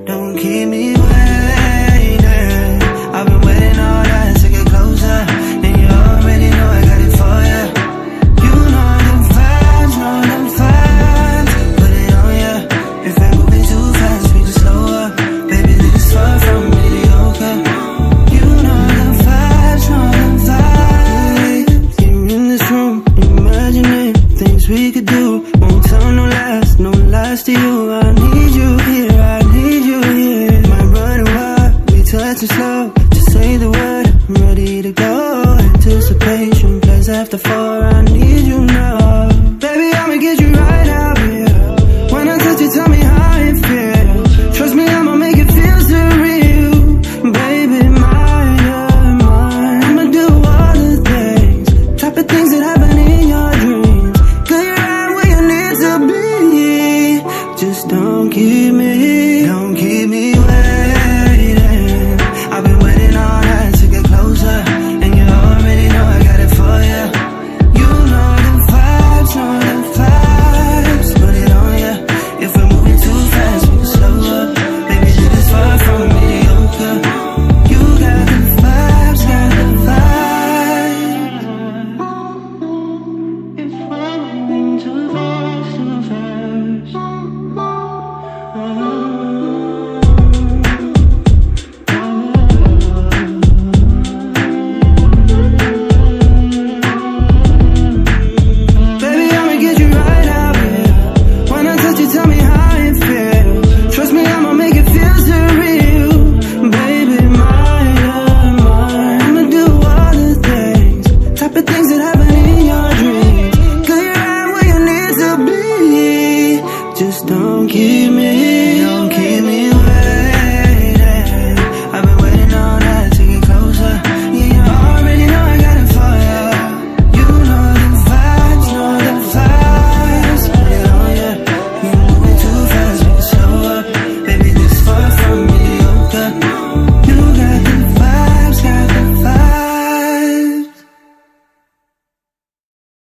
Don't keep me waiting. I've been waiting all night to get closer, and you already know I got it for ya. You know them vibes, put it on ya. If we're moving too fast, we can slow up. Baby, this far from mediocre. You know them vibes. You're in this room, imagining things we could do. Won't tell no lies to you. I need you here, Might run a while, we touch it slow. Just say the word, I'm ready to go. Anticipation plays after 4 hours.